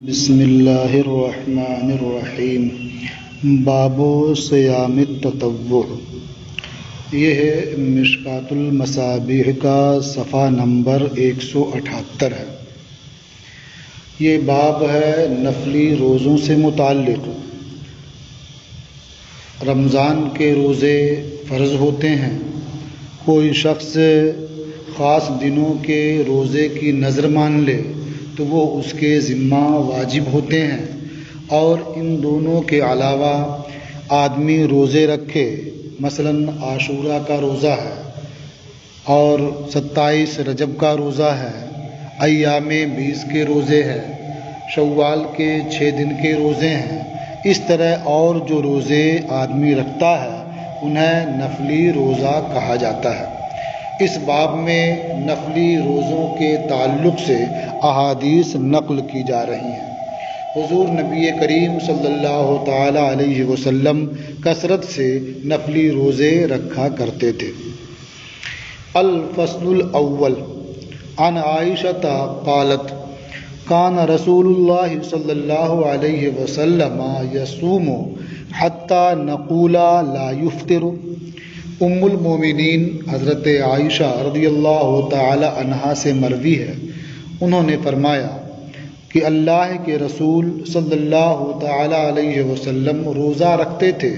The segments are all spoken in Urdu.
بسم اللہ الرحمن الرحیم۔ باب صیام التطوع۔ یہ ہے مشکوٰۃ المصابیح کا صفحہ نمبر 178 ہے۔ یہ باب ہے نفلی روزوں سے متعلق۔ رمضان کے روزے فرض ہوتے ہیں۔ کوئی شخص خاص دنوں کے روزے کی نظر مان لے تو وہ اس کے ذمہ واجب ہوتے ہیں، اور ان دونوں کے علاوہ آدمی روزے رکھے، مثلاً عاشوراء کا روزہ ہے اور 27 رجب کا روزہ ہے، ایام 20 کے روزے ہیں، شوال کے 6 دن کے روزے ہیں۔ اس طرح اور جو روزے آدمی رکھتا ہے انہیں نفلی روزہ کہا جاتا ہے۔ اس باب میں نفلی روزوں کے تعلق سے احادیث نقل کی جا رہی ہیں۔ حضور نبی کریم صلی اللہ تعالی علیہ وسلم کثرت سے نفلی روزے رکھا کرتے تھے۔ الفصل الاول عن عائشہ قالت کان رسول اللہ صلی اللہ علیہ وسلم یصوم حتی نقول لا یفطر۔ ام المومنین حضرت عائشہ رضی اللہ تعالی عنہا سے مروی ہے، انہوں نے فرمایا کہ اللہ کے رسول صلی اللہ تعالی علیہ وسلم روزہ رکھتے تھے،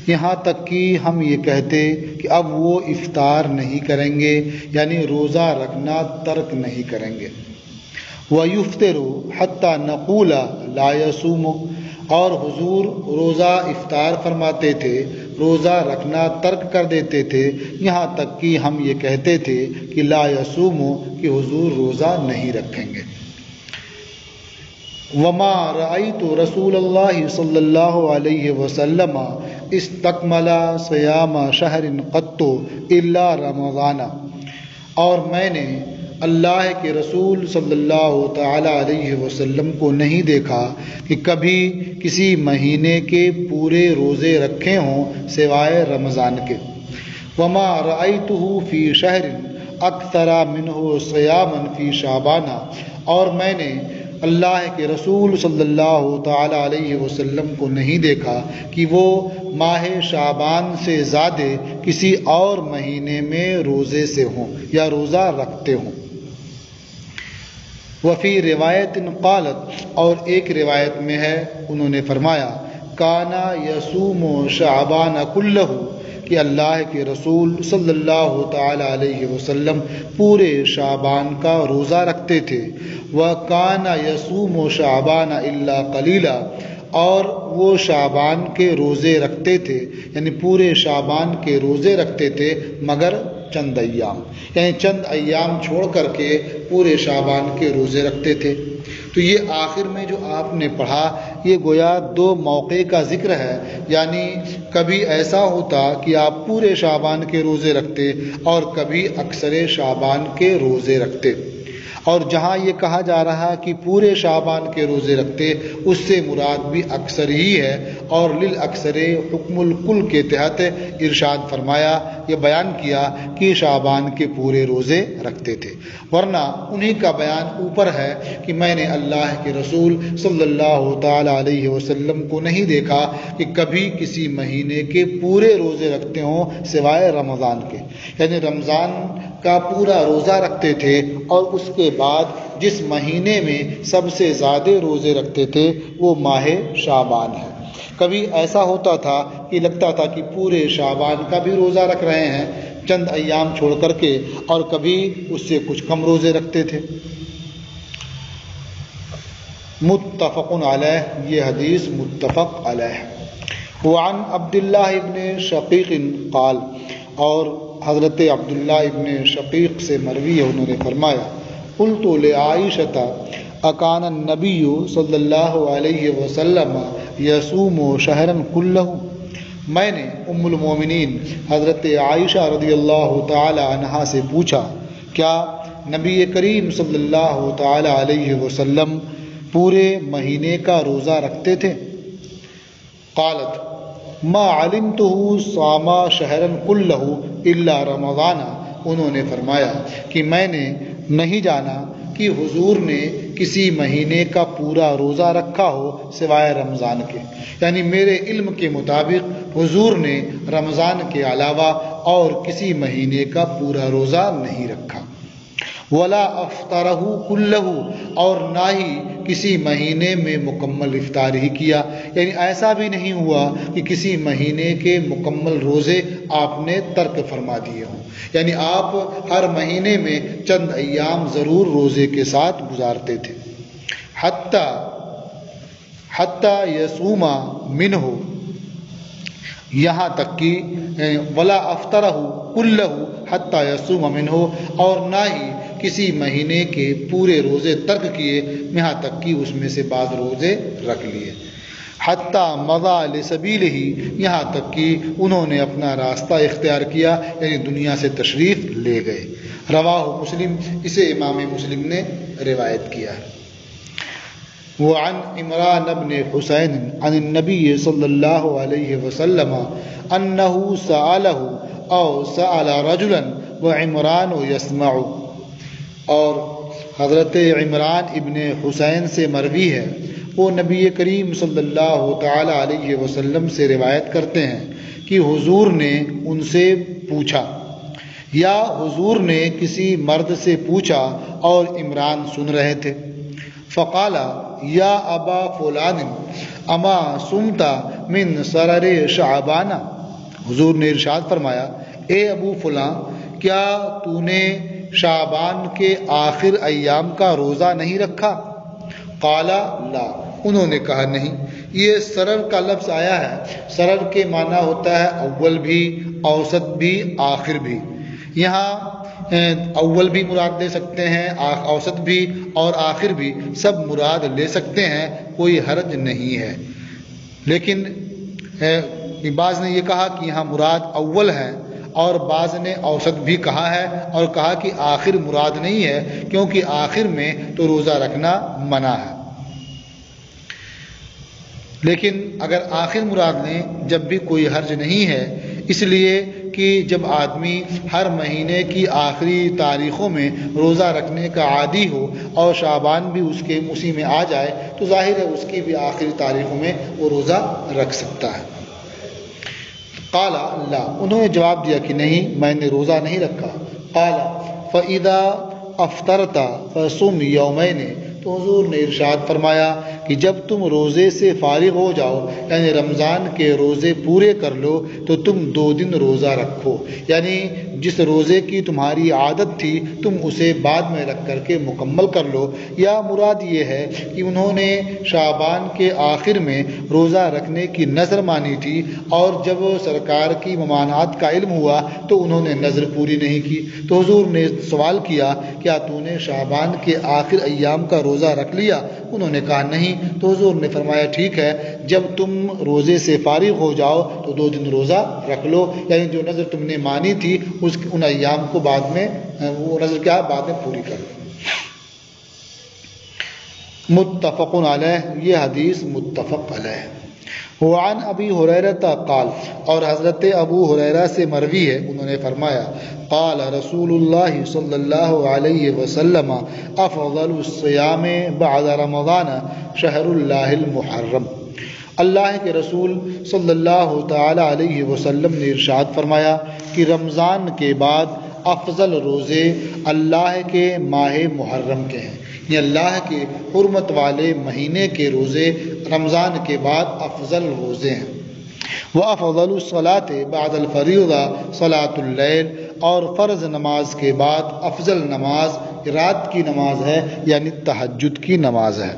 یہاں تک کہ ہم یہ کہتے کہ اب وہ افطار نہیں کریں گے، یعنی روزہ رکھنا ترک نہیں کریں گے۔ وَيُفْطِرُ حَتَّى نَقُولَ لَا يَصُومُ، اور حضور روزہ افطار فرماتے تھے، روزہ رکھنا ترک کر دیتے تھے، یہاں تک کہ ہم یہ کہتے تھے کہ لا یصوم، کہ حضور روزہ نہیں رکھیں گے۔ وما رأیت رسول اللہ صلی اللہ علیہ وسلم استکمل صیام شہر قط الا رمضان، اور میں نے اللہ کے رسول صلی اللہ تعالی علیہ وسلم کو نہیں دیکھا کہ کبھی کسی مہینے کے پورے روزے رکھے ہوں سوائے رمضان کے۔ وما رأیتہ فی شہر اکثر منہ صیاما فی شعبان، اور میں نے اللہ کے رسول صلی اللہ تعالی علیہ وسلم کو نہیں دیکھا کہ وہ ماہ شعبان سے زیادہ کسی اور مہینے میں روزے سے ہوں یا روزہ رکھتے ہوں۔ وفی روایت قالت، اور ایک روایت میں ہے انہوں نے فرمایا کانا یصوم شعبان کلہ، کہ اللہ کے رسول صلی اللہ تعالی علیہ وسلم پورے شعبان کا روزہ رکھتے تھے۔ وَكَانَ يَصُومُ شَعْبَانَ إِلَّا قَلِيلًا، اور وہ شعبان کے روزے رکھتے تھے، یعنی پورے شعبان کے روزے رکھتے تھے مگر چند ایام، یعنی چند ایام چھوڑ کر کے پورے شعبان کے روزے رکھتے تھے۔ تو یہ آخر میں جو آپ نے پڑھا یہ گویا 2 موقع کا ذکر ہے، یعنی کبھی ایسا ہوتا کہ آپ پورے شعبان کے روزے رکھتے اور کبھی اکثر شعبان کے روزے رکھتے۔ اور جہاں یہ کہا جا رہا کہ پورے شعبان کے روزے رکھتے، اس سے مراد بھی اکثر ہی ہے، اور للاکثر حکم الکل کے تحت ارشاد فرمایا، یہ بیان کیا کہ شعبان کے پورے روزے رکھتے تھے، ورنہ انہی کا بیان اوپر ہے کہ میں نے اللہ کے رسول صلی اللہ تعالی علیہ وسلم کو نہیں دیکھا کہ کبھی کسی مہینے کے پورے روزے رکھتے ہوں سوائے رمضان کے، یعنی رمضان کا پورا روزہ رکھتے تھے، اور اس کے بعد جس مہینے میں سب سے زیادہ روزے رکھتے تھے وہ ماہ شعبان ہے۔ کبھی ایسا ہوتا تھا کہ لگتا تھا کہ پورے شعبان کا بھی روزہ رکھ رہے ہیں چند ایام چھوڑ کر کے، اور کبھی اس سے کچھ کم روزے رکھتے تھے۔ متفق علیہ، یہ حدیث متفق علیہ۔ وعن عبداللہ ابن شقیق قال، اور حضرت عبداللہ ابن شقیق سے مروی ہے، انہوں نے فرمایا قلت لعائشہ اکان النبی صلی اللہ علیہ وسلم یصوم شہرا کلہ، میں نے ام المومنین حضرت عائشہ رضی اللہ تعالی عنہا سے پوچھا کیا نبی کریم صلی اللہ تعالی علیہ وسلم پورے مہینے کا روزہ رکھتے تھے؟ قالت ما علمتہ صام شہرا کلہ الا رمضان، انہوں نے فرمایا کہ میں نے نہیں جانا کہ حضور نے کسی مہینے کا پورا روزہ رکھا ہو سوائے رمضان کے، یعنی میرے علم کے مطابق حضور نے رمضان کے علاوہ اور کسی مہینے کا پورا روزہ نہیں رکھا۔ ولا افطرہ کلہ، اور نہ ہی کسی مہینے میں مکمل افطار ہی کیا، یعنی ایسا بھی نہیں ہوا کہ کسی مہینے کے مکمل روزے آپ نے ترک فرما دیے ہوں، یعنی آپ ہر مہینے میں چند ایام ضرور روزے کے ساتھ گزارتے تھے۔ حتی یصوم منہ، یہاں تک کہ ولا افطرہ کلہ حتی یصوم منہ، اور نہ ہی کسی مہینے کے پورے روزے ترک کیے، یہاں تک کہ اس میں سے بعض روزے رکھ لیے۔ حتی مضى لسبیلہ، یہاں تک کہ انہوں نے اپنا راستہ اختیار کیا، یعنی دنیا سے تشریف لے گئے۔ رواہ مسلم، اسے امام مسلم نے روایت کیا ہے۔ وعن عمران بن حسین عن النبی صلی اللہ علیہ وسلم انہ سألہ او سأل رجلا وعمران یسمع، اور حضرت عمران ابن حسین سے مروی ہے، وہ نبی کریم صلی اللہ تعالی علیہ وسلم سے روایت کرتے ہیں کہ حضور نے ان سے پوچھا، یا حضور نے کسی مرد سے پوچھا اور عمران سن رہے تھے۔ فقال یا ابا فلان اما سمت من سرر شعبان، حضور نے ارشاد فرمایا، اے ابو فلاں، کیا تو نے شعبان کے آخر ایام کا روزہ نہیں رکھا؟ قال لا، انہوں نے کہا نہیں۔ یہ سرر کا لفظ آیا ہے، سرر کے معنی ہوتا ہے اول بھی، اوسط بھی، آخر بھی۔ یہاں اول بھی مراد لے سکتے ہیں، اوسط بھی اور آخر بھی، سب مراد لے سکتے ہیں، کوئی حرج نہیں ہے۔ لیکن بعض نے یہ کہا کہ یہاں مراد اول ہے، اور بعض نے اوسط بھی کہا ہے، اور کہا کہ آخر مراد نہیں ہے، کیونکہ آخر میں تو روزہ رکھنا منع ہے۔ لیکن اگر آخر مراد لیں جب بھی کوئی حرج نہیں ہے، اس لیے کہ جب آدمی ہر مہینے کی آخری تاریخوں میں روزہ رکھنے کا عادی ہو اور شعبان بھی اسی میں آ جائے تو ظاہر ہے اس کی بھی آخری تاریخوں میں وہ روزہ رکھ سکتا ہے۔ قال لا، انہوں نے جواب دیا کہ نہیں، میں نے روزہ نہیں رکھا۔ قال فَإِذَا أَفْطَرْتَ فَصُمْ يَوْمَيْنِ، تو حضور نے ارشاد فرمایا کہ جب تم روزے سے فارغ ہو جاؤ، یعنی رمضان کے روزے پورے کر لو، تو تم 2 دن روزہ رکھو، یعنی جس روزے کی تمہاری عادت تھی تم اسے بعد میں رکھ کر کے مکمل کر لو۔ یا مراد یہ ہے کہ انہوں نے شعبان کے آخر میں روزہ رکھنے کی نذر مانی تھی، اور جب سرکار کی ممانعت کا علم ہوا تو انہوں نے نذر پوری نہیں کی، تو حضور نے سوال کیا کیا تو نے شعبان کے آخر ایام کا روزہ رکھ لیا؟ انہوں نے کہا نہیں، تو حضور نے فرمایا ٹھیک ہے، جب تم روزے سے فارغ ہو جاؤ تو 2 دن روزہ رکھ لو، یعنی جو نذر تم نے مانی تھی ان ایام کو بعد میں وہ نذر کیا بعد میں پوری کر لو۔ متفق علیہ، یہ حدیث متفق علیہ۔ وعن ابی ہریرہ قال، اور حضرت ابو ہریرہ سے مروی ہے، انہوں نے فرمایا قال رسول اللہ صلی اللہ علیہ وسلم افضل الصیام بعد رمضان شہر اللہ المحرم، اللہ کے رسول صلی اللہ تعالی علیہ وسلم نے ارشاد فرمایا کہ رمضان کے بعد افضل روزے اللہ کے ماہ محرم کے ہیں، یہ اللہ کے حرمت والے مہینے کے روزے رمضان کے بعد افضل روزے ہیں۔ وَأَفْضَلُ الصَّلَاةِ بَعْدَ الْفَرِيضَةِ صَلَاةُ اللَّيْلِ، اور فرض نماز کے بعد افضل نماز رات کی نماز ہے، یعنی تہجد کی نماز ہے۔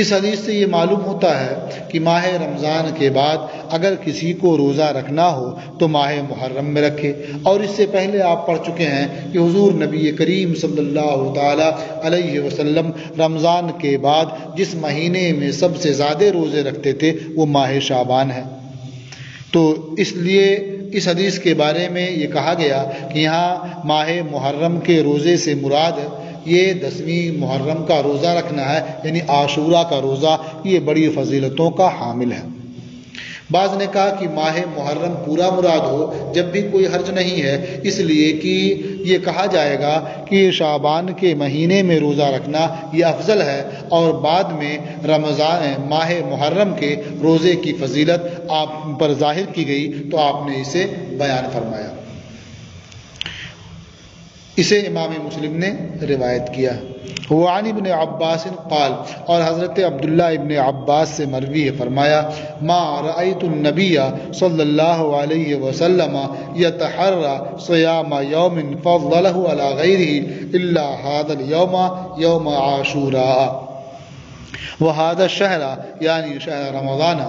اس حدیث سے یہ معلوم ہوتا ہے کہ ماہ رمضان کے بعد اگر کسی کو روزہ رکھنا ہو تو ماہ محرم میں رکھے، اور اس سے پہلے آپ پڑھ چکے ہیں کہ حضور نبی کریم صلی اللہ تعالی علیہ وسلم رمضان کے بعد جس مہینے میں سب سے زیادہ روزے رکھتے تھے وہ ماہ شعبان ہے۔ تو اس لیے اس حدیث کے بارے میں یہ کہا گیا کہ یہاں ماہ محرم کے روزے سے مراد یہ 10ویں محرم کا روزہ رکھنا ہے، یعنی عاشورہ کا روزہ، یہ بڑی فضیلتوں کا حامل ہے۔ بعض نے کہا کہ ماہ محرم پورا مراد ہو جب بھی کوئی حرج نہیں ہے، اس لیے کہ یہ کہا جائے گا کہ شعبان کے مہینے میں روزہ رکھنا یہ افضل ہے، اور بعد میں رمضان ماہ محرم کے روزے کی فضیلت آپ پر ظاہر کی گئی تو آپ نے اسے بیان فرمایا۔ اسے امام مسلم نے روایت کیا۔ وعن ابن عباس قال، اور حضرت عبداللہ ابن عباس سے مروی ہے، فرمایا ما رأیت النبی صلی اللہ علیہ وسلم یتحرى صیام یوم فضلہ علی غیرہ الا هذا اليوم یوم عاشوراء وهذا الشہر یعنی شہر رمضان۔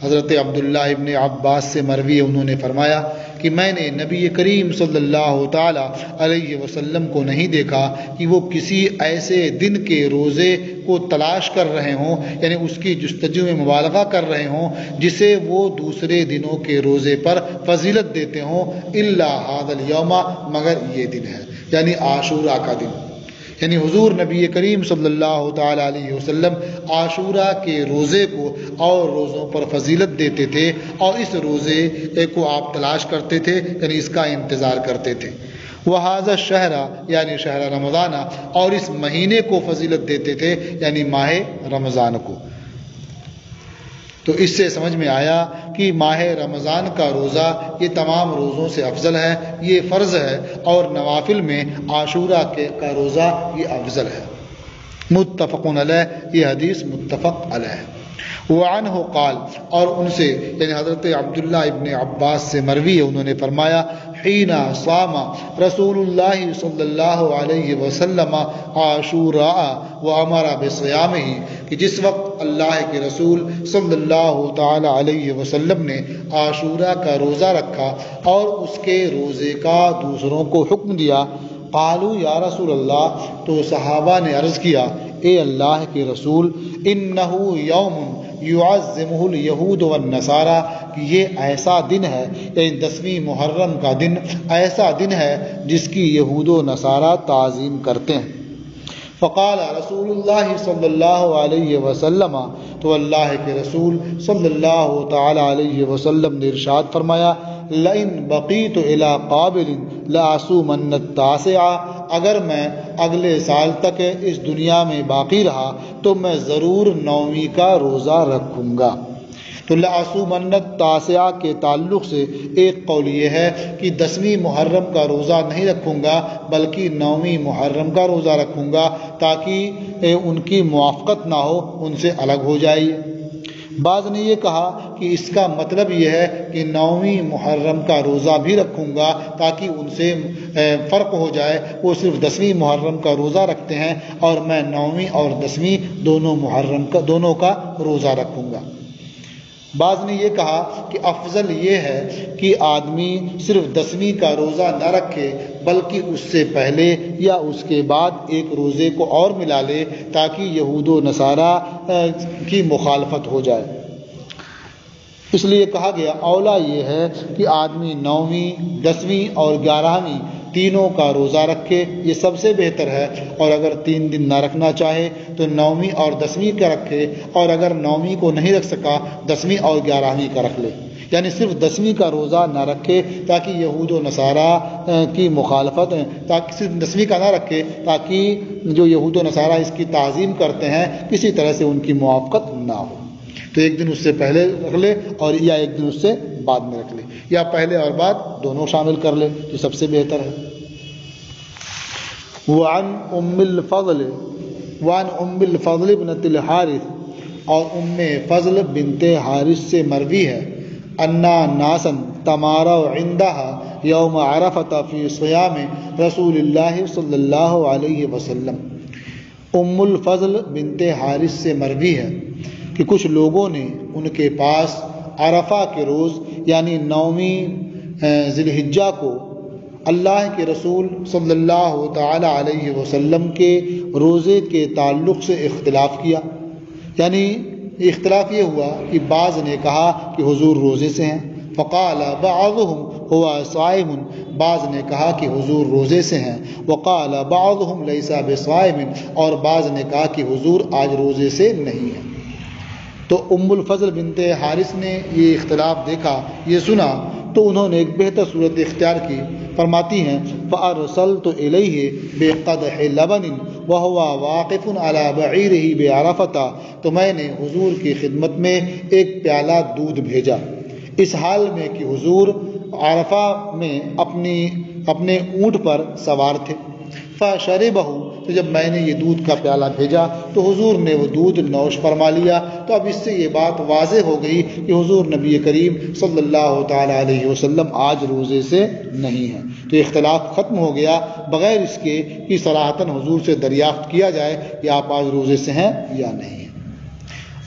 حضرت عبداللہ ابن عباس سے مروی ہے، انہوں نے فرمایا کہ میں نے نبی کریم صلی اللہ تعالی علیہ وسلم کو نہیں دیکھا کہ وہ کسی ایسے دن کے روزے کو تلاش کر رہے ہوں، یعنی اس کی جستجو میں مبالغہ کر رہے ہوں، جسے وہ دوسرے دنوں کے روزے پر فضیلت دیتے ہوں، الا ھذا الیوم، مگر یہ دن ہے، یعنی عاشورہ کا دن۔ یعنی حضور نبی کریم صلی اللہ تعالی علیہ وسلم عاشورہ کے روزے کو اور روزوں پر فضیلت دیتے تھے، اور اس روزے کو آپ تلاش کرتے تھے، یعنی اس کا انتظار کرتے تھے۔ وہذا الشہر یعنی شہر رمضان، اور اس مہینے کو فضیلت دیتے تھے، یعنی ماہ رمضان کو۔ تو اس سے سمجھ میں آیا کہ ماہ رمضان کا روزہ یہ تمام روزوں سے افضل ہے، یہ فرض ہے، اور نوافل میں عاشورہ کا روزہ یہ افضل ہے۔ متفق علیہ، یہ حدیث متفق علیہ۔ وعنہ قال، اور ان سے یعنی حضرت عبداللہ ابن عباس سے مروی ہے، انہوں نے فرمایا حین صام رسول اللہ صلی اللہ علیہ وسلم عاشوراء وامر بصیامہ، کہ جس وقت اللہ کے رسول صلی اللہ تعالی علیہ وسلم نے عاشورہ کا روزہ رکھا اور اس کے روزے کا دوسروں کو حکم دیا، قالوا یا رسول اللہ، تو صحابہ نے عرض کیا اے اللہ کے رسول، انہ یوم یعظمہ الیہود والنصارى، کہ یہ ایسا دن ہے، یعنی 10ویں محرم کا دن ایسا دن ہے جس کی یہود و نصارہ تعظیم کرتے ہیں۔ فقال رسول اللہ صلی اللہ علیہ وسلم، تو اللہ کے رسول صلی اللہ تعالی علیہ وسلم نے ارشاد فرمایا لئن بقیت الی قابل لأصومن التاسع، اگر میں اگلے سال تک اس دنیا میں باقی رہا تو میں ضرور 9ویں کا روزہ رکھوں گا۔ تو لأصومن التاسع کے تعلق سے ایک قول یہ ہے کہ 10ویں محرم کا روزہ نہیں رکھوں گا بلکہ 9ویں محرم کا روزہ رکھوں گا، تاکہ ان کی موافقت نہ ہو، ان سے الگ ہو جائے۔ بعض نے یہ کہا کہ اس کا مطلب یہ ہے کہ 9ویں محرم کا روزہ بھی رکھوں گا تاکہ ان سے فرق ہو جائے، وہ صرف 10ویں محرم کا روزہ رکھتے ہیں اور میں 9ویں اور 10ویں دونوں کا روزہ رکھوں گا۔ بعض نے یہ کہا کہ افضل یہ ہے کہ آدمی صرف 10ویں کا روزہ نہ رکھے بلکہ اس سے پہلے یا اس کے بعد ایک روزے کو اور ملا لے تاکہ یہود و نصارہ کی مخالفت ہو جائے۔ اس لیے کہا گیا اولا یہ ہے کہ آدمی 9ویں 10ویں اور 11ویں تینوں کا روزہ رکھے، یہ سب سے بہتر ہے، اور اگر 3 دن نہ رکھنا چاہے تو 9ویں اور 10ویں کا رکھے، اور اگر 9ویں کو نہیں رکھ سکا 10ویں اور 11ویں کا رکھ لے، یعنی صرف 10ویں کا روزہ نہ رکھے تاکہ یہود و نصارہ کی مخالفت، تاکہ صرف 10ویں کا نہ رکھے تاکہ جو یہود و نصارہ اس کی تعظیم کرتے ہیں کسی طرح سے ان کی موافقت نہ ہو۔ تو ایک دن اس سے پہلے رکھ لے اور یا ایک دن اس سے بعد میں رکھ لے، یا پہلے اور بعد دونوں شامل کر لے، جو سب سے بہتر ہے۔ وعن ام الفضل بنت الحارث، اور ام فضل بنت حارث سے مروی ہے انا ناسا تماروا عندها یوم عرفۃ فی صیام رسول اللہ صلی اللہ علیہ وسلم۔ ام الفضل بنت حارث سے مروی ہے کہ کچھ لوگوں نے ان کے پاس عرفہ کے روز یعنی 9ویں ذی الحجہ کو اللہ کے رسول صلی اللہ تعالی علیہ وسلم کے روزے کے تعلق سے اختلاف کیا، یعنی اختلاف یہ ہوا کہ بعض نے کہا کہ حضور روزے سے ہیں، فقال بعضهم هو صائم، بعض نے کہا کہ حضور روزے سے ہیں، وقال بعضهم ليس بصائم، اور بعض نے کہا کہ حضور آج روزے سے نہیں ہیں۔ تو ام الفضل بنت حارث نے یہ اختلاف دیکھا، یہ سنا، تو انہوں نے ایک بہتر صورت اختیار کی۔ فرماتی ہیں فَأَرْسَلْتُ إِلَيْهِ بِقَدْحِ لَبَنٍ وَهُوَ وَاقِفٌ عَلَى بَعِيرِهِ بِعَرَفَةَ، تو میں نے حضور کی خدمت میں ایک پیالہ دودھ بھیجا اس حال میں کہ حضور عرفہ میں اپنے اونٹ پر سوار تھے۔ فَشَرِبَهُ، تو جب میں نے یہ دودھ کا پیالہ بھیجا تو حضور نے وہ دودھ نوش فرما لیا۔ تو اب اس سے یہ بات واضح ہو گئی کہ حضور نبی کریم صلی اللہ تعالیٰ علیہ وسلم آج روزے سے نہیں ہیں۔ تو اختلاف ختم ہو گیا بغیر اس کے کہ صراحتاً حضور سے دریافت کیا جائے کہ آپ آج روزے سے ہیں یا نہیں ہیں۔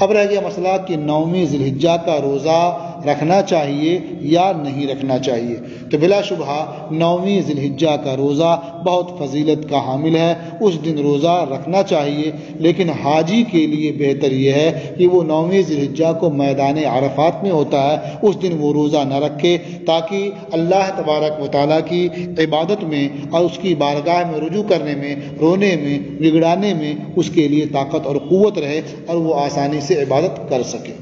اب رہ گیا مسئلہ کہ 9ویں ذی الحجہ کا روزہ رکھنا چاہیے یا نہیں رکھنا چاہیے۔ تو بلا شبہ 9ویں ذی الحجہ کا روزہ بہت فضیلت کا حامل ہے، اس دن روزہ رکھنا چاہیے، لیکن حاجی کے لیے بہتر یہ ہے کہ وہ 9ویں ذی الحجہ کو میدان عرفات میں ہوتا ہے، اس دن وہ روزہ نہ رکھے، تاکہ اللہ تبارک و تعالیٰ کی عبادت میں اور اس کی بارگاہ میں رجوع کرنے میں، رونے میں، گڑگڑانے میں اس کے لیے طاقت اور قوت رہے اور وہ آسانی سے عبادت کر سکے۔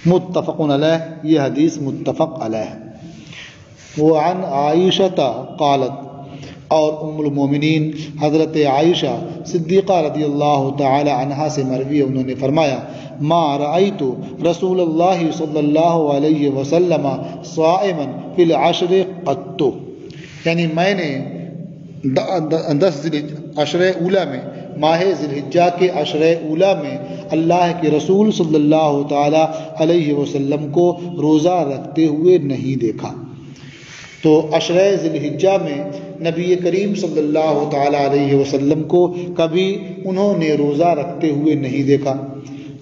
متفق علیہ، یہ حدیث متفق علیہ۔ وعن عائشہ قالت، اور ام المومنین حضرت عائشہ صدیقہ رضی اللہ تعالی عنہا سے مروی، انہوں نے فرمایا ما رأیت رسول اللہ صلی اللہ علیہ وسلم صائما فی العشر قط، یعنی میں نے 10 عشرہ اولا میں، ماہ ذی الحجہ کے عشرہ اولا میں اللہ کے رسول صلی اللہ تعالی علیہ وسلم کو روزہ رکھتے ہوئے نہیں دیکھا۔ تو عشرہ ذی الحجہ میں نبی کریم صلی اللہ تعالی علیہ وسلم کو کبھی انہوں نے روزہ رکھتے ہوئے نہیں دیکھا،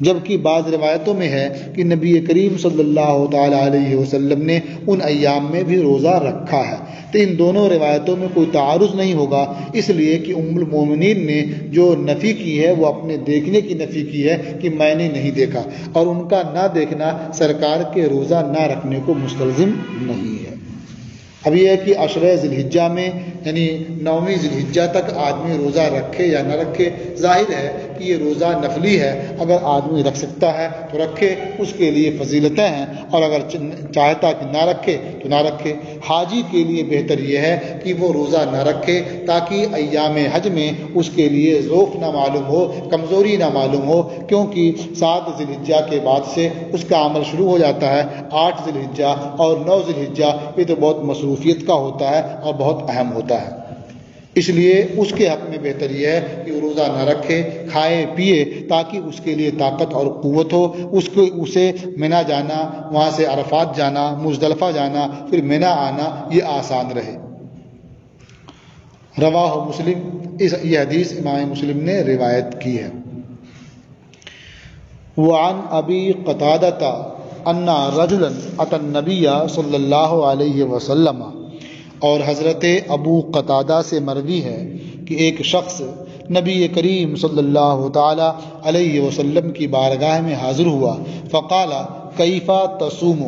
جبکہ بعض روایتوں میں ہے کہ نبی کریم صلی اللہ تعالی علیہ وسلم نے ان ایام میں بھی روزہ رکھا ہے۔ تو ان دونوں روایتوں میں کوئی تعارض نہیں ہوگا، اس لیے کہ ام المومنین نے جو نفی کی ہے وہ اپنے دیکھنے کی نفی کی ہے کہ میں نے نہیں دیکھا، اور ان کا نہ دیکھنا سرکار کے روزہ نہ رکھنے کو مستلزم نہیں ہے۔ اب یہ ہے کہ عشرہ ذی الحجہ میں یعنی 9ویں ذی الحجہ تک آدمی روزہ رکھے یا نہ رکھے، ظاہر ہے کہ یہ روزہ نفلی ہے، اگر آدمی رکھ سکتا ہے تو رکھے، اس کے لیے فضیلتیں ہیں، اور اگر چاہتا کہ نہ رکھے تو نہ رکھے۔ حاجی کے لیے بہتر یہ ہے کہ وہ روزہ نہ رکھے تاکہ ایام حج میں اس کے لیے ذوق نہ معلوم ہو، کمزوری نہ معلوم ہو، کیونکہ 7 ذی الحجہ کے بعد سے اس کا عمل شروع ہو جاتا ہے۔ 8 ذی الحجہ اور 9 ذی الحجہ یہ تو بہت مصروفیت کا ہوتا ہے اور بہت اہم ہوتا ہے، اس لیے اس کے حق میں بہتر یہ ہے کہ وہ روزہ نہ رکھے، کھائے پیے، تاکہ اس کے لیے طاقت اور قوت ہو، اسے منی جانا، وہاں سے عرفات جانا، مزدلفہ جانا، پھر منی آنا یہ آسان رہے۔ رواہ مسلم، یہ حدیث امام مسلم نے روایت کی ہے۔ وعن ابی قتادہ ان رجلا اتى النبی صلی اللہ علیہ وسلم، اور حضرت ابو قتادہ سے مروی ہے کہ ایک شخص نبی کریم صلی اللہ تعالی علیہ وسلم کی بارگاہ میں حاضر ہوا، فقال کیف تصوم،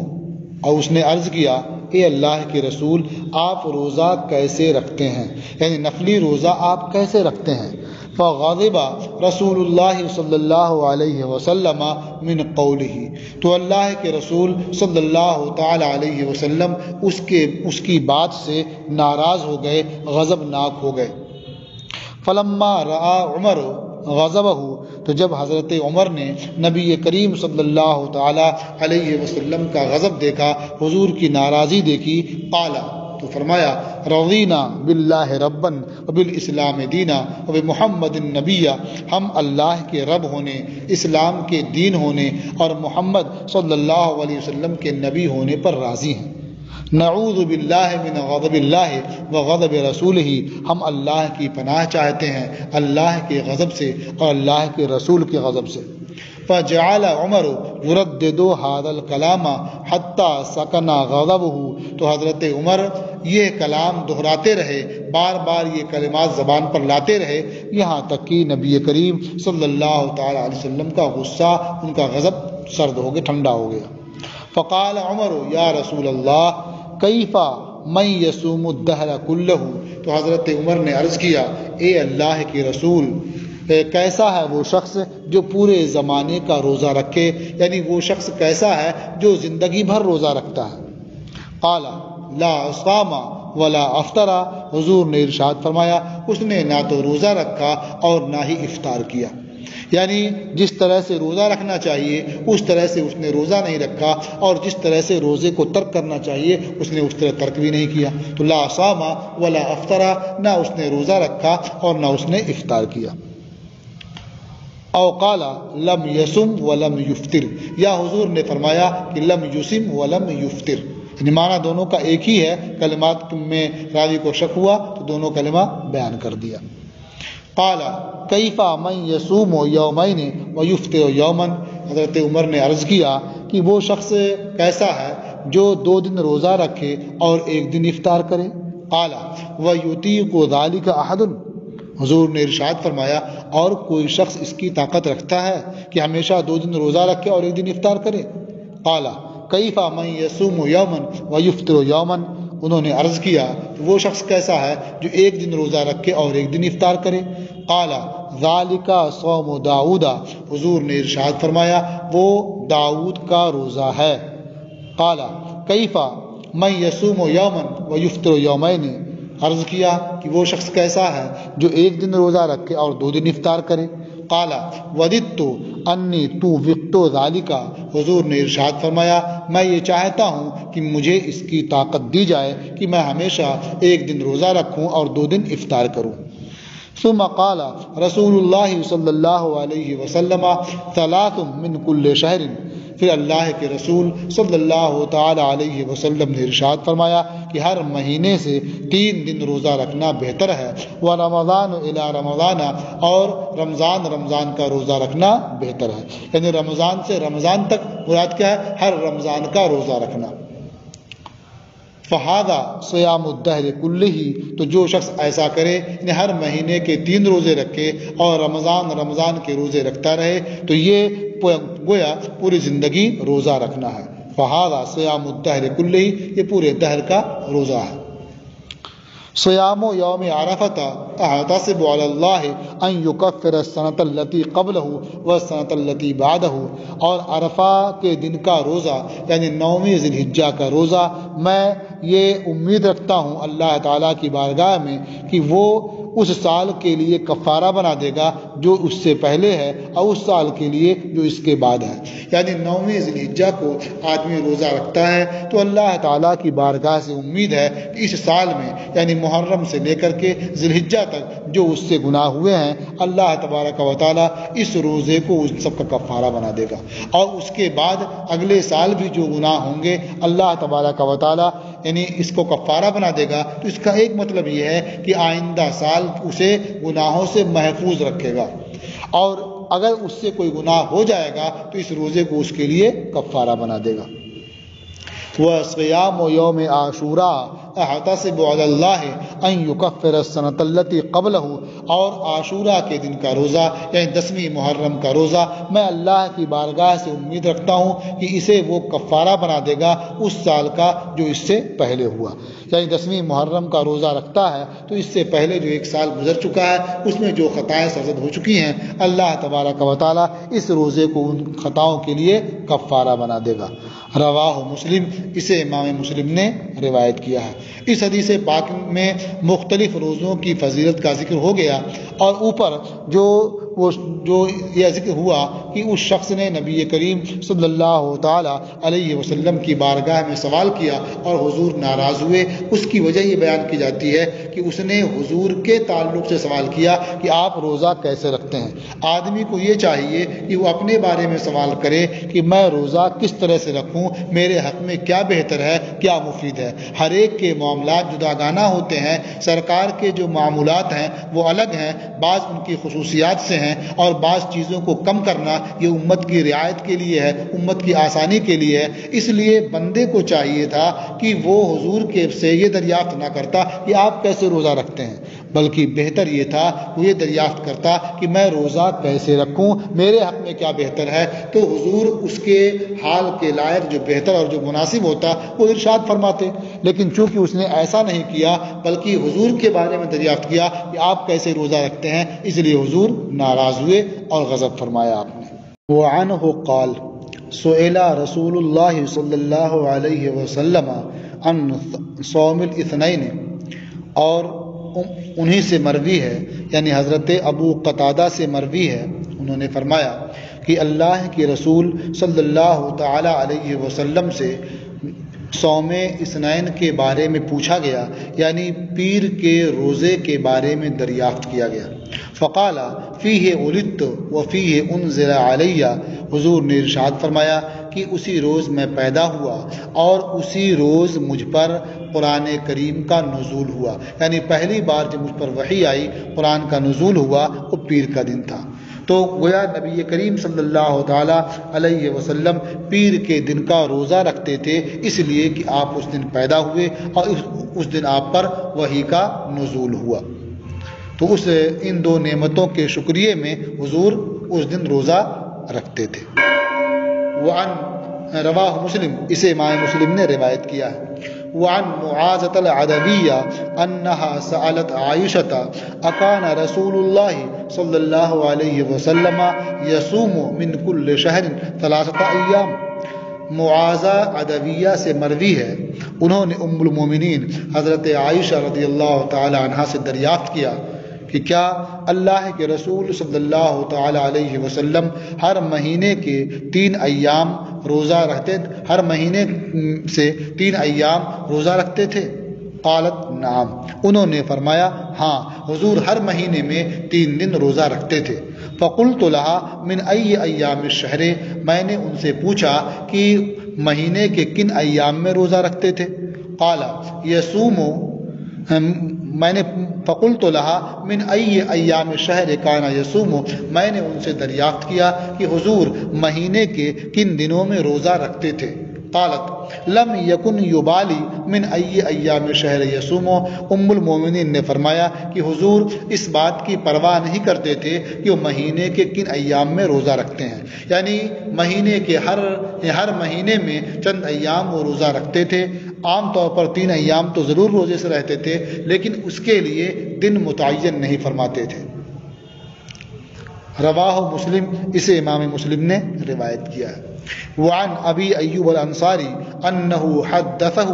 اور اس نے عرض کیا اے اللہ کے رسول آپ روزہ کیسے رکھتے ہیں، یعنی نفلی روزہ آپ کیسے رکھتے ہیں۔ فغضب رسول اللہ صلی اللہ علیہ وسلم من قولہ، تو اللہ کے رسول صلی اللہ تعالی علیہ وسلم اس کی بات سے ناراض ہو گئے، غضبناک ہو گئے۔ فلما رأى عمر غضبہ، تو جب حضرت عمر نے نبی کریم صلی اللہ تعالی علیہ وسلم کا غضب دیکھا، حضور کی ناراضی دیکھی، قال، تو فرمایا رضینا باللہ ربا وبالاسلام دینا وبمحمد النبی، ہم اللہ کے رب ہونے، اسلام کے دین ہونے اور محمد صلی اللہ علیہ وسلم کے نبی ہونے پر راضی ہیں۔ نعوذ باللہ من غضب اللہ وغضب رسولہ، ہم اللہ کی پناہ چاہتے ہیں اللہ کے غضب سے اور اللہ کے رسول کے غضب سے۔ فجعل عمر يردد هذا الكلام حتى سكن غضبه، تو حضرت عمر یہ کلام دہراتے رہے، بار بار یہ کلمات زبان پر لاتے رہے، یہاں تک کہ نبی کریم صلی اللہ تعالی علیہ وسلم کا غصہ، ان کا غضب سرد ہو گیا، ٹھنڈا ہو گیا۔ فقال عمر یا رسول اللہ کیف من یصوم الدہر کلہ، تو حضرت عمر نے عرض کیا اے اللہ کے رسول کیسا ہے وہ شخص جو پورے زمانے کا روزہ رکھے، یعنی وہ شخص کیسا ہے جو زندگی بھر روزہ رکھتا ہے۔ قال لا صام ولا افطرا، حضور نے ارشاد فرمایا اس نے نہ تو روزہ رکھا اور نہ ہی افطار کیا، یعنی جس طرح سے روزہ رکھنا چاہیے اس طرح سے اس نے روزہ نہیں رکھا، اور جس طرح سے روزے کو ترک کرنا چاہیے اس نے اس طرح ترک بھی نہیں کیا۔ تو لا صام ولا افطرا، نہ اس نے روزہ رکھا اور نہ اس نے افطار کیا۔ او قال لم یسم ولم یفطر، یا حضور نے فرمایا کہ لم یسم ولم یفطر، یعنی معنی دونوں کا ایک ہی ہے، کلمات میں راوی کو شک ہوا تو دونوں کلمہ بیان کر دیا۔ قال کیف من یصوم یومین ویفطر یوما، حضرت عمر نے عرض کیا کہ وہ شخص کیسا ہے جو 2 دن روزہ رکھے اور 1 دن افطار کرے۔ قال ویطیق ذلک احد، حضور نے ارشاد فرمایا اور کوئی شخص اس کی طاقت رکھتا ہے کہ ہمیشہ 2 دن روزہ رکھے اور 1 دن افطار کرے؟ قال کیف من یصوم یوما ویفطر یوما، انہوں نے عرض کیا کہ وہ شخص کیسا ہے جو 1 دن روزہ رکھے اور 1 دن افطار کرے؟ قال ذالک صوم داؤد، حضور نے ارشاد فرمایا وہ داؤد کا روزہ ہے۔ قال کیف من یصوم یوما ویفطر یومین، عرض کیا کہ وہ شخص کیسا ہے جو 1 دن روزہ رکھے اور 2 دن افطار کرے؟ قال وددت انی طوقت ذالک، حضور نے ارشاد فرمایا میں یہ چاہتا ہوں کہ مجھے اس کی طاقت دی جائے کہ میں ہمیشہ 1 دن روزہ رکھوں اور 2 دن افطار کروں۔ ثم قال رسول اللہ صلی اللہ علیہ وسلم 3 من کل شہر، پھر اللہ کے رسول صلی اللہ تعالی علیہ وسلم نے ارشاد فرمایا کہ ہر مہینے سے 3 دن روزہ رکھنا بہتر ہے، ورمضان الی رمضان، اور رمضان کا روزہ رکھنا بہتر ہے، یعنی رمضان سے رمضان تک مراد کیا ہے؟ ہر رمضان کا روزہ رکھنا۔ فہذا صیام الدہر کلہ، تو جو شخص ایسا کرے یعنی ہر مہینے کے 3 روزے رکھے اور رمضان کے روزے رکھتا رہے تو یہ گویا پوری زندگی روزہ رکھنا ہے۔ فہذا صیام الدہر کلہ، یہ پورے دہر کا روزہ ہے۔ صیام یوم عرفہ احتسب علی اللہ ان یکفر السنۃ التی قبلہ والسنۃ التی بعدہ، اور عرفہ کے دن کا روزہ یعنی 9ویں ذی الحجہ کا روزہ میں یہ امید رکھتا ہوں اللہ تعالیٰ کی بارگاہ میں کہ وہ اس سال کے لیے کفارہ بنا دے گا جو اس سے پہلے ہے اور اس سال کے لیے جو اس کے بعد ہے، یعنی 9ویں ذی الحجہ کو آدمی روزہ رکھتا ہے تو اللہ تعالیٰ کی بارگاہ سے امید ہے کہ اس سال میں یعنی محرم سے لے کر کے ذی الحجہ تک جو اس سے گناہ ہوئے ہیں اللہ تبارک و تعالیٰ اس روزے کو ان سب کا کفارہ بنا دے گا، اور اس کے بعد اگلے سال بھی جو گناہ ہوں گے اللہ تبارک و تعالیٰ یعنی اس کو کفارہ بنا دے گا۔ تو اس کا ایک مطلب یہ ہے کہ آئندہ سال اسے گناہوں سے محفوظ رکھے گا، اور اگر اس سے کوئی گناہ ہو جائے گا تو اس روزے کو اس کے لیے کفارہ بنا دے گا۔ وَصِيَامُ يَوْمِ عَاشُورَا احتسب علی اللہ ان یکفر السنۃ التی قبلہ، اور عاشورہ کے دن کا روزہ یعنی 10ویں محرم کا روزہ میں اللہ کی بارگاہ سے امید رکھتا ہوں کہ اسے وہ کفارہ بنا دے گا اس سال کا جو اس سے پہلے ہوا، یعنی 10ویں محرم کا روزہ رکھتا ہے تو اس سے پہلے جو 1 سال گزر چکا ہے اس میں جو خطائیں سرزد ہو چکی ہیں اللہ تبارک و تعالیٰ اس روزے کو ان خطاؤں کے لیے کفارہ بنا دے گا۔ رواہ مسلم، اسے امام مسلم نے روایت کیا ہے۔ اس حدیث پاک میں مختلف روزوں کی فضیلت کا ذکر ہو گیا، اور اوپر جو یہ ذکر ہوا کہ اس شخص نے نبی کریم صلی اللہ تعالی علیہ وسلم کی بارگاہ میں سوال کیا اور حضور ناراض ہوئے، اس کی وجہ یہ بیان کی جاتی ہے کہ اس نے حضور کے تعلق سے سوال کیا کہ آپ روزہ کیسے رکھتے ہیں۔ آدمی کو یہ چاہیے کہ وہ اپنے بارے میں سوال کرے کہ میں روزہ کس طرح سے رکھوں، میرے حق میں کیا بہتر ہے، کیا مفید ہے۔ ہر ایک کے معاملات جداگانہ ہوتے ہیں، سرکار کے جو معمولات ہیں وہ الگ ہیں، بعض ان کی خصوصیات سے ہیں اور بعض چیزوں کو کم کرنا یہ امت کی رعایت کے لیے ہے، امت کی آسانی کے لیے ہے۔ اس لیے بندے کو چاہیے تھا کہ وہ حضور کے سے یہ دریافت نہ کرتا کہ آپ کیسے روزہ رکھتے ہیں، بلکہ بہتر یہ تھا وہ یہ دریافت کرتا کہ میں روزہ کیسے رکھوں، میرے حق میں کیا بہتر ہے، تو حضور اس کے حال کے لائق جو بہتر اور جو مناسب ہوتا وہ ارشاد فرماتے۔ لیکن چونکہ اس نے ایسا نہیں کیا بلکہ حضور کے بارے میں دریافت کیا کہ آپ کیسے روزہ رکھتے ہیں، اس لیے حضور ناراض ہوئے اور غضب فرمایا آپ نے۔ وعنہ قال سئل رسول اللہ صلی اللہ علیہ وسلم عن صوم الاثنین، اور انہی سے مروی ہے، یعنی حضرت ابو قتادہ سے مروی ہے، انہوں نے فرمایا کہ اللہ کے رسول صلی اللہ تعالی علیہ وسلم سے صوم اثنین کے بارے میں پوچھا گیا، یعنی پیر کے روزے کے بارے میں دریافت کیا گیا۔ فقال فیہ ولدت وفیہ انزل علی، حضور نے ارشاد فرمایا کہ اسی روز میں پیدا ہوا اور اسی روز مجھ پر قرآن کریم کا نزول ہوا، یعنی پہلی بار جب مجھ پر وحی آئی، قرآن کا نزول ہوا، وہ پیر کا دن تھا۔ تو گویا نبی کریم صلی اللہ تعالی علیہ وسلم پیر کے دن کا روزہ رکھتے تھے، اس لیے کہ آپ اس دن پیدا ہوئے اور اس دن آپ پر وحی کا نزول ہوا۔ تو ان دو نعمتوں کے شکریہ میں حضور اس دن روزہ رکھتے تھے۔ رواہ مسلم، اسے امام مسلم نے روایت کیا ہے۔ وعن معاذة العدوية أنها سألت عائشة أكان رسول الله صلى الله عليه وسلم يصوم من كل شهر 3 أيام۔ معاذہ عدویہ سے مروی ہے، انہوں نے ام المومنین حضرت عائشہ رضی اللہ تعالی عنہا سے دریافت کیا کہ کیا اللہ کے رسول صلی اللہ تعالی علیہ وسلم ہر مہینے کے 3 ایام روزہ رکھتے، ہر مہینے سے 3 ایام روزہ رکھتے تھے؟ قالت نعم، انہوں نے فرمایا ہاں، حضور ہر مہینے میں 3 دن روزہ رکھتے تھے۔ فقلت لها من ای ایام الشہر، میں نے ان سے پوچھا کہ مہینے کے کن ایام میں روزہ رکھتے تھے؟ قال یصوم، میں نے فقلت لها من ای ایام الشہر کان یصوم، میں نے ان سے دریافت کیا کہ حضور مہینے کے کن دنوں میں روزہ رکھتے تھے؟ قالت لم یکن یبالی من ای ایام الشہر یصوم، ام المومنین نے فرمایا کہ حضور اس بات کی پرواہ نہیں کرتے تھے کہ وہ مہینے کے کن ایام میں روزہ رکھتے ہیں، یعنی مہینے کے ہر مہینے میں چند ایام وہ روزہ رکھتے تھے۔ عام طور پر 3 ایام تو ضرور روزے سے رہتے تھے، لیکن اس کے لیے دن متعین نہیں فرماتے تھے۔ رواہ مسلم، اسے امام مسلم نے روایت کیا ہے۔ وعن ابی ایوب الانصاری انہ حدثہ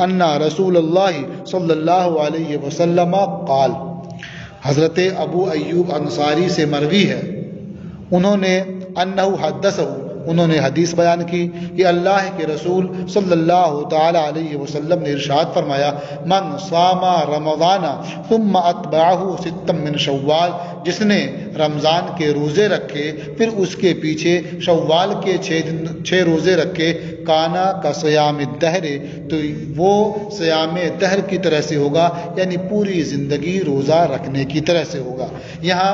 ان رسول اللہ صلی اللہ علیہ وسلم قال، حضرت ابو ایوب انصاری سے مروی ہے، انہوں نے انہ حدثہ، انہوں نے حدیث بیان کی کہ اللہ کے رسول صلی اللہ تعالی علیہ وسلم نے ارشاد فرمایا من صام رمضان ثم اتبعہ 6 من شوال، جس نے رمضان کے روزے رکھے پھر اس کے پیچھے شوال کے 6 روزے رکھے، کانا کا صیام الدہر، تو وہ صیام دہر کی طرح سے ہوگا، یعنی پوری زندگی روزہ رکھنے کی طرح سے ہوگا۔ یہاں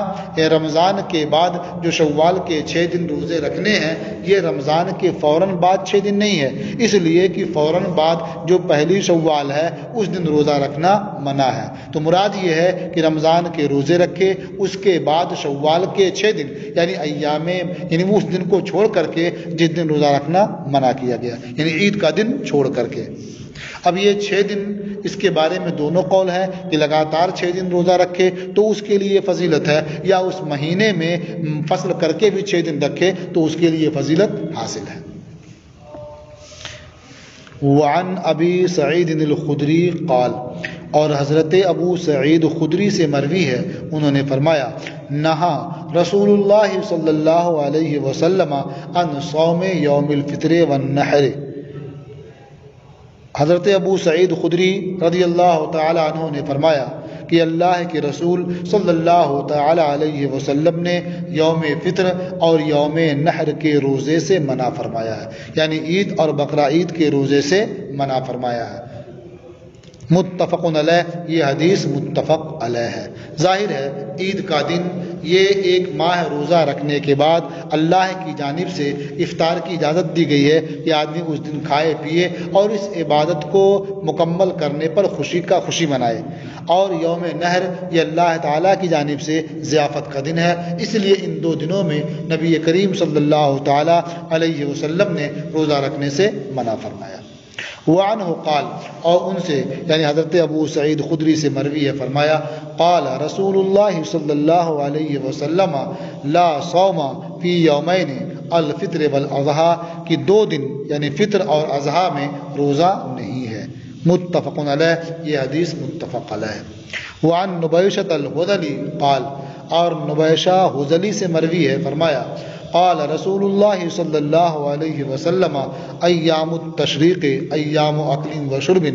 رمضان کے بعد جو شوال کے 6 دن روزے رکھنے ہیں، یہ رمضان کے فوراً بعد 6 دن نہیں ہے، اس لیے کہ فوراً بعد جو پہلی شوال ہے اس دن روزہ رکھنا منع ہے۔ تو مراد یہ ہے کہ رمضان کے روزے رکھے، اس کے بعد شوال کے 6 دن یعنی وہ اس دن کو چھوڑ کر کے جس دن روزہ رکھنا منع کیا گیا، یعنی عید کا دن چھوڑ کر کے۔ اب یہ 6 دن، اس کے بارے میں دونوں قول ہیں کہ لگاتار 6 دن روزہ رکھے تو اس کے لیے فضیلت ہے، یا اس مہینے میں فصل کر کے بھی 6 دن رکھے تو اس کے لیے فضیلت حاصل ہے۔ وعن ابی سعید الخدری قال، اور حضرت ابو سعید خدری سے مروی ہے، انہوں نے فرمایا نہا رسول اللہ صلی اللہ علیہ وسلم عن صوم یوم الفطر والنحر، حضرت ابو سعید خدری رضی اللہ تعالی عنہ نے فرمایا کہ اللہ کے رسول صلی اللہ تعالی علیہ وسلم نے یوم فطر اور یوم نحر کے روزے سے منع فرمایا ہے، یعنی عید اور بقرہ عید کے روزے سے منع فرمایا ہے۔ متفق علیہ، یہ حدیث متفق علیہ ہے۔ ظاہر ہے عید کا دن یہ ایک ماہ روزہ رکھنے کے بعد اللہ کی جانب سے افطار کی اجازت دی گئی ہے کہ آدمی اس دن کھائے پیے اور اس عبادت کو مکمل کرنے پر خوشی منائے، اور یوم نحر یہ اللہ تعالیٰ کی جانب سے ضیافت کا دن ہے، اس لیے ان دو دنوں میں نبی کریم صلی اللہ تعالیٰ علیہ وسلم نے روزہ رکھنے سے منع فرمایا۔ وعنہ قال، اور ان سے یعنی حضرت ابو سعید خدری سے مروی ہے، فرمایا قال رسول اللہ صلی اللہ علیہ وسلم لا صوم فی یومین الفطر والاضحیٰ، کہ دو دن یعنی فطر اور اضحیٰ میں روزہ نہیں ہے۔ متفق علیہ، یہ حدیث متفق علیہ ہے۔ وعن نبیشۃ الحذلی قال، اور نبیشہ حذلی سے مروی ہے، فرمایا قال رسول اللہ صلی اللہ علیہ وسلم ایام التشریق ایام اکل و شرب،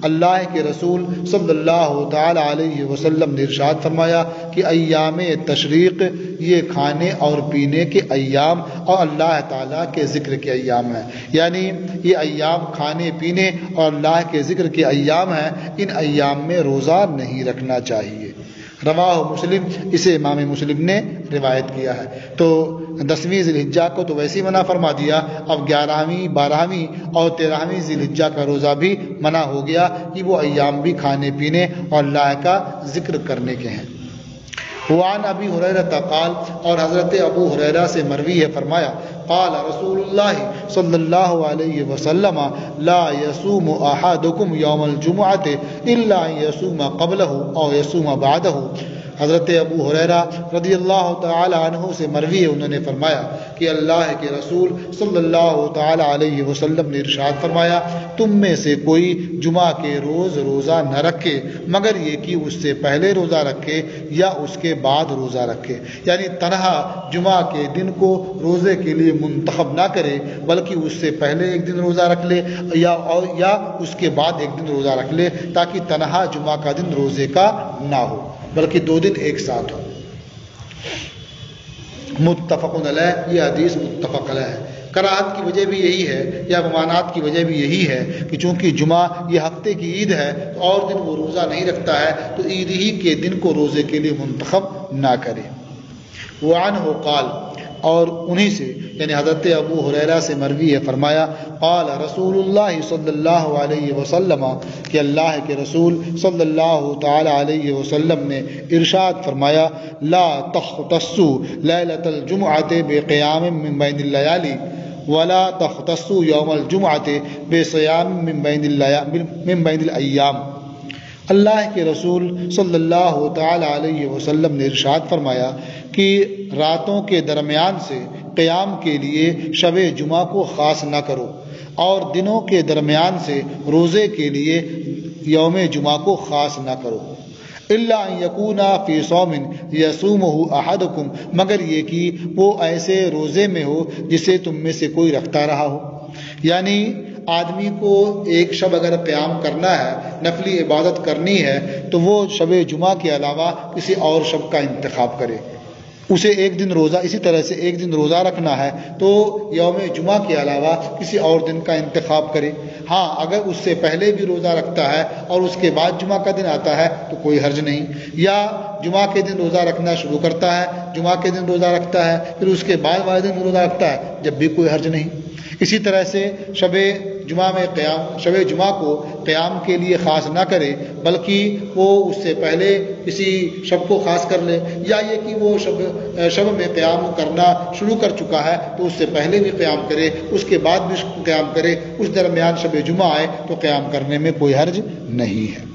اللہ کے رسول صلی اللہ تعالی علیہ وسلم نے ارشاد فرمایا کہ ایام تشریق یہ کھانے اور پینے کے ایام اور اللہ تعالیٰ کے ذکر کے ایام ہیں، یعنی یہ ایام کھانے پینے اور اللہ کے ذکر کے ایام ہیں، ان ایام میں روزہ نہیں رکھنا چاہیے۔ رواہ مسلم، اسے امام مسلم نے روایت کیا ہے۔ تو 10ویں ذی الحجہ کو تو ویسے ہی منع فرما دیا، اب 11ویں 12ویں اور 13ویں ذی الحجہ کا روزہ بھی منع ہو گیا کہ وہ ایام بھی کھانے پینے اور اللہ کا ذکر کرنے کے ہیں۔ وعن ابی ہریرہ قال، اور حضرت ابو ہریرہ سے مروی ہے، فرمایا قال رسول اللہ صلی اللہ علیہ وسلم لا يصوم احدکم یوم الجمعۃ الا ان يصوم قبلہ او يصوم بعدہ۔ حضرت ابو ہریرہ رضی اللہ تعالی عنہ سے مروی ہے، انہوں نے فرمایا کہ اللہ کے رسول صلی اللہ تعالی علیہ وسلم نے ارشاد فرمایا تم میں سے کوئی جمعہ کے روز روزہ نہ رکھے مگر یہ کہ اس سے پہلے روزہ رکھے یا اس کے بعد روزہ رکھے، یعنی تنہا جمعہ کے دن کو روزے کے لیے منتخب نہ کرے بلکہ اس سے پہلے ایک دن روزہ رکھ لے یا اس کے بعد ایک دن روزہ رکھ لے، تاکہ تنہا جمعہ کا دن روزے کا نہ ہو بلکہ دو دن ایک ساتھ ہو۔ متفق علیہ، یہ حدیث متفق علیہ ہے۔ کراہت کی وجہ بھی یہی ہے یا ممانعت کی وجہ بھی یہی ہے کہ چونکہ جمعہ یہ ہفتے کی عید ہے تو اور دن وہ روزہ نہیں رکھتا ہے تو عید ہی کے دن کو روزے کے لیے منتخب نہ کرے۔ وعنہ قال، اور انہی سے یعنی حضرت ابو ہریرہ سے مروی ہے، فرمایا قال رسول اللہ صلی اللہ علیہ وسلم، کہ اللہ کے رسول صلی اللہ تعالی علیہ وسلم نے ارشاد فرمایا لا تختصوا لیلۃ الجمعۃ بقیام من بین اللیالی ولا تختصوا یوم الجمعۃ بصیام من بین الایام۔ اللہ کے رسول صلی اللہ تعالی علیہ وسلم نے ارشاد فرمایا کہ راتوں کے درمیان سے قیام کے لیے شب جمعہ کو خاص نہ کرو اور دنوں کے درمیان سے روزے کے لیے یوم جمعہ کو خاص نہ کرو، الا ان یکون فی صوم یصومہ احدکم، مگر یہ کہ وہ ایسے روزے میں ہو جسے تم میں سے کوئی رکھتا رہا ہو، یعنی آدمی کو ایک شب اگر قیام کرنا ہے، نفلی عبادت کرنی ہے تو وہ شب جمعہ کے علاوہ کسی اور شب کا انتخاب کرے، اسے ایک دن روزہ، اسی طرح سے ایک دن روزہ رکھنا ہے تو یوم جمعہ کے علاوہ کسی اور دن کا انتخاب کرے۔ ہاں اگر اس سے پہلے بھی روزہ رکھتا ہے اور اس کے بعد جمعہ کا دن آتا ہے تو کوئی حرج نہیں، یا جمعہ کے دن روزہ رکھنا شروع کرتا ہے، جمعہ کے دن روزہ رکھتا ہے پھر اس کے بعد والے دن روزہ رکھتا ہے، جب بھی کوئی حرج نہیں۔ اسی طرح سے شب جمعہ کو قیام کے لیے خاص نہ کرے بلکہ وہ اس سے پہلے کسی شب کو خاص کر لے، یا یہ کہ وہ شب میں قیام کرنا شروع کر چکا ہے تو اس سے پہلے بھی قیام کرے، اس کے بعد بھی قیام کرے، اس درمیان شب جمعہ آئے تو قیام کرنے میں کوئی حرج نہیں ہے۔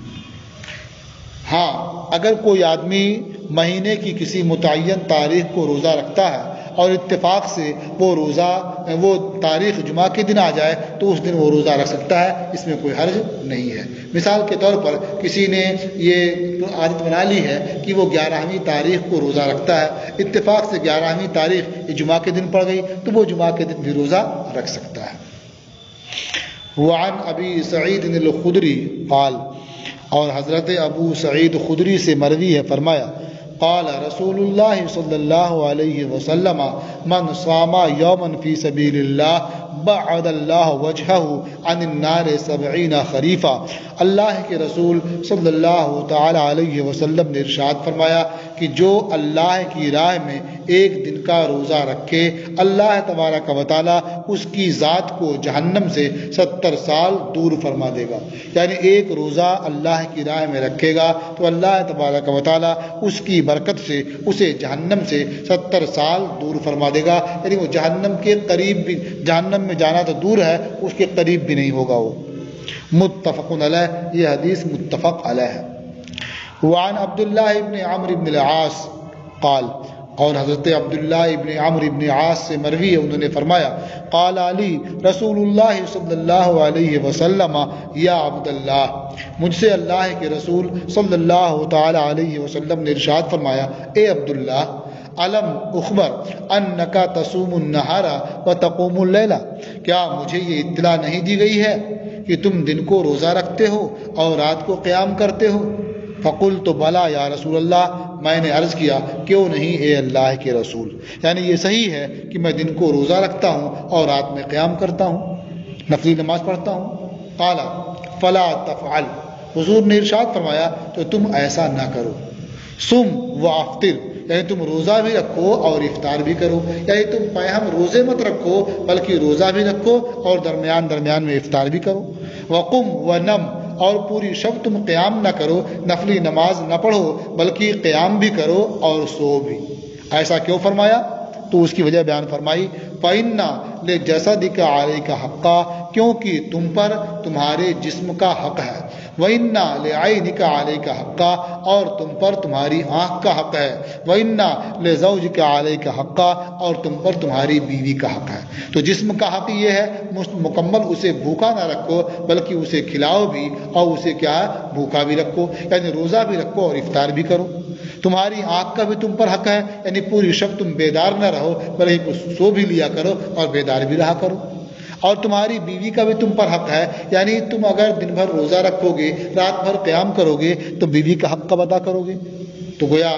ہاں اگر کوئی آدمی مہینے کی کسی متعین تاریخ کو روزہ رکھتا ہے اور اتفاق سے وہ تاریخ جمعہ کے دن آ جائے تو اس دن وہ روزہ رکھ سکتا ہے، اس میں کوئی حرج نہیں ہے۔ مثال کے طور پر کسی نے یہ عادت بنا لی ہے کہ وہ 11ویں تاریخ کو روزہ رکھتا ہے، اتفاق سے 11ویں تاریخ یہ جمعہ کے دن پڑ گئی تو وہ جمعہ کے دن بھی روزہ رکھ سکتا ہے۔ وعن ابی سعید الخدری قال، اور حضرت ابو سعید خدری سے مروی ہے، فرمایا قال رسول اللہ صلی اللہ علیہ وسلم من صام یوما فی سبیل اللہ بعد اللہ وجہہ عن النار 70 خریفہ۔ اللہ کے رسول صلی اللہ تعالی علیہ وسلم نے ارشاد فرمایا کہ جو اللہ کی راہ میں ایک دن کا روزہ رکھے اللہ تبارک و تعالی اس کی ذات کو جہنم سے 70 سال دور فرما دے گا۔ یعنی ایک روزہ اللہ کی راہ میں رکھے گا تو اللہ تبارک و تعالی اس کی برکت سے اسے جہنم سے 70 سال دور فرما دے گا۔ یعنی وہ جہنم کے قریب بھی، جہنم میں جانا تو دور ہے، اس کے قریب بھی نہیں ہوگا وہ۔ متفق علیہ، یہ حدیث متفق علیہ ہے۔ وعن عبداللہ ابن عمرو بن العاص قال، اور حضرت عبداللہ ابن عمرو ابن عاص سے مروی ہے، انہوں نے فرمایا قال علی رسول اللہ صلی اللہ علیہ وسلم یا عبداللہ، مجھ سے اللہ کے رسول صلی اللہ تعالی علیہ وسلم نے ارشاد فرمایا اے عبداللہ، علم اخبر انکا تصوم النہار وتقوم اللیل، کیا مجھے یہ اطلاع نہیں دی گئی ہے کہ تم دن کو روزہ رکھتے ہو اور رات کو قیام کرتے ہو؟ فقلت بلا یا رسول اللہ، میں نے عرض کیا کیوں نہیں اے اللہ کے رسول، یعنی یہ صحیح ہے کہ میں دن کو روزہ رکھتا ہوں اور رات میں قیام کرتا ہوں، نفلی نماز پڑھتا ہوں۔ قال فلا تفعل، حضور نے ارشاد فرمایا تو تم ایسا نہ کرو، سم وافطر، یعنی تم روزہ بھی رکھو اور افطار بھی کرو، یعنی تم پیہم روزے مت رکھو بلکہ روزہ بھی رکھو اور درمیان درمیان میں افطار بھی کرو۔ وقم ونم، اور پوری شب تم قیام نہ کرو، نفلی نماز نہ پڑھو بلکہ قیام بھی کرو اور سو بھی۔ ایسا کیوں فرمایا؟ تو اس کی وجہ بیان فرمائی، فَإِنَّ لِجَسَدِكَ عَلَيْكَ حَقًّا، کیونکہ تم پر تمہارے جسم کا حق ہے، وَإِنَّ لِعَيْنِكَ عَلَيْكَ حَقًّا، اور تم پر تمہاری آنکھ کا حق ہے، وَإِنَّ لِزَوْجِكَ عَلَيْكَ حَقًّا، اور تم پر تمہاری بیوی کا حق ہے۔ تو جسم کا حق یہ ہے مکمل اسے بھوکا نہ رکھو بلکہ اسے کھلاؤ بھی اور اسے کیا ہے بھوکا بھی رکھو، یعنی روزہ بھی رکھو اور افطار بھی کرو۔ تمہاری آنکھ کا بھی تم پر حق ہے، یعنی پوری شب تم بیدار نہ رہو بلکہ سو بھی لیا کرو اور بیدار بھی رہا کرو۔ اور تمہاری بیوی کا بھی تم پر حق ہے، یعنی تم اگر دن بھر روزہ رکھو گے، رات بھر قیام کرو گے تو بیوی کا حق کب ادا کرو گے؟ تو گویا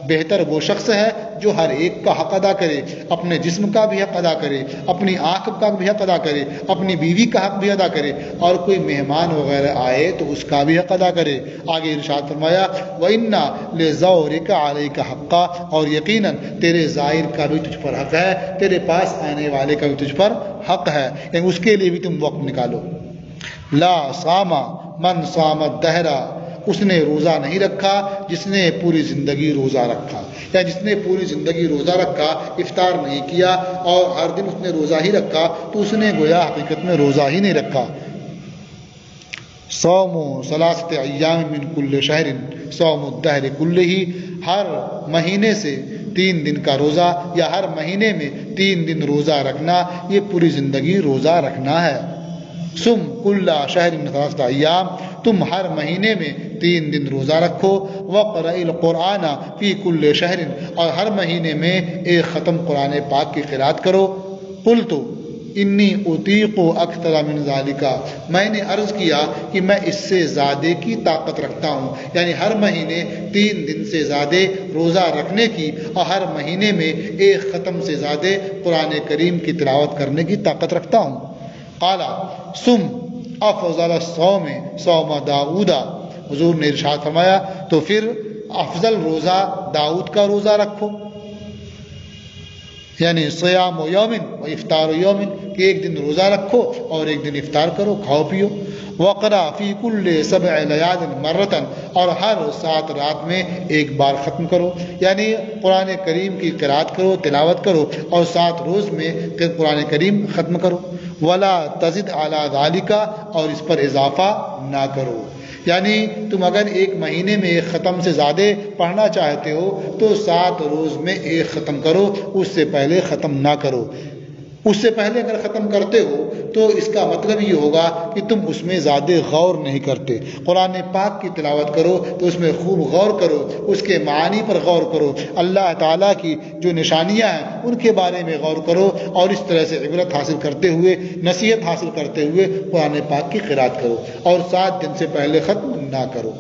بہتر وہ شخص ہے جو ہر ایک کا حق ادا کرے، اپنے جسم کا بھی حق ادا کرے، اپنی آنکھ کا بھی حق ادا کرے، اپنی بیوی کا حق بھی ادا کرے، اور کوئی مہمان وغیرہ آئے تو اس کا بھی حق ادا کرے۔ آگے ارشاد فرمایا وَإِنَّ لِزَوْرِكَ عَلَيْكَ حَقًّا، اور یقیناً تیرے زائر کا بھی تجھ پر حق ہے، تیرے پاس آنے والے کا بھی تجھ پر حق ہے، یعنی اس کے لیے بھی تم وقت نکالو۔ لا صام من صام الدہر، اس نے روزہ نہیں رکھا جس نے پوری زندگی روزہ رکھا، یا جس نے پوری زندگی روزہ رکھا، افطار نہیں کیا اور ہر دن اس نے روزہ ہی رکھا، تو اس نے گویا حقیقت میں روزہ ہی نہیں رکھا۔ صوم ثلاثۃ ایام من کل شہر صوم الدہر کلہ، ہر مہینے سے 3 دن کا روزہ یا ہر مہینے میں 3 دن روزہ رکھنا، یہ پوری زندگی روزہ رکھنا ہے۔ سم کل شہر من ثلاثۃ ایام، تم ہر مہینے میں 3 دن روزہ رکھو۔ وقرأ القرآن فی کل شہر، اور ہر مہینے میں ایک ختم قرآن پاک کی قرأت کرو۔ قلت انی اطیق اکثر من ذالک، میں نے عرض کیا کہ میں اس سے زیادہ کی طاقت رکھتا ہوں، یعنی ہر مہینے 3 دن سے زیادہ روزہ رکھنے کی اور ہر مہینے میں ایک ختم سے زیادہ قرآن کریم کی تلاوت کرنے کی طاقت رکھتا ہوں۔ قال سم افضل الصوم صوم داؤد، حضور نے ارشاد فرمایا تو پھر افضل روزہ داؤد کا روزہ رکھو، یعنی صیام و یومن و افطار و یومن، کہ ایک دن روزہ رکھو اور ایک دن افطار کرو، کھاؤ پیو۔ وقرا فی کل 7 لیال مرتن، اور ہر 7 رات میں ایک بار ختم کرو، یعنی قرآن کریم کی قرأت کرو، تلاوت کرو اور 7 روز میں قرآن کریم ختم کرو۔ ولا تزد علی ذالک، اور اس پر اضافہ نہ کرو، یعنی تم اگر ایک مہینے میں ایک ختم سے زیادہ پڑھنا چاہتے ہو تو 7 روز میں ایک ختم کرو، اس سے پہلے ختم نہ کرو۔ اس سے پہلے اگر ختم کرتے ہو تو اس کا مطلب یہ ہوگا کہ تم اس میں زیادہ غور نہیں کرتے۔ قرآن پاک کی تلاوت کرو تو اس میں خوب غور کرو، اس کے معانی پر غور کرو، اللہ تعالیٰ کی جو نشانیاں ہیں ان کے بارے میں غور کرو، اور اس طرح سے عبرت حاصل کرتے ہوئے، نصیحت حاصل کرتے ہوئے قرآن پاک کی قرأت کرو، اور 7 دن سے پہلے ختم نہ کرو۔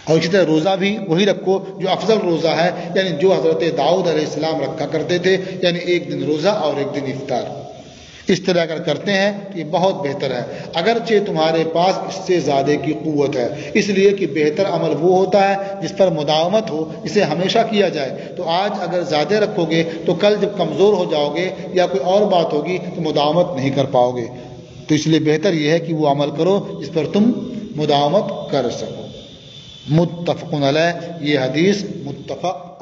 اور اسی طرح روزہ بھی وہی رکھو جو افضل روزہ ہے، یعنی جو حضرت داؤد علیہ السلام رکھا کرتے تھے، یعنی ایک دن روزہ اور ایک دن افطار۔ اس طرح اگر کرتے ہیں تو یہ بہت بہتر ہے، اگرچہ تمہارے پاس اس سے زیادہ کی قوت ہے، اس لیے کہ بہتر عمل وہ ہوتا ہے جس پر مداومت ہو، جسے ہمیشہ کیا جائے۔ تو آج اگر زیادہ رکھو گے تو کل جب کمزور ہو جاؤ گے یا کوئی اور بات ہوگی تو مداومت نہیں کر پاؤ گے۔ تو اس لیے بہتر یہ ہے کہ وہ عمل کرو جس پر تم مداومت کر سکو۔ متفق علیہ، یہ حدیث متفق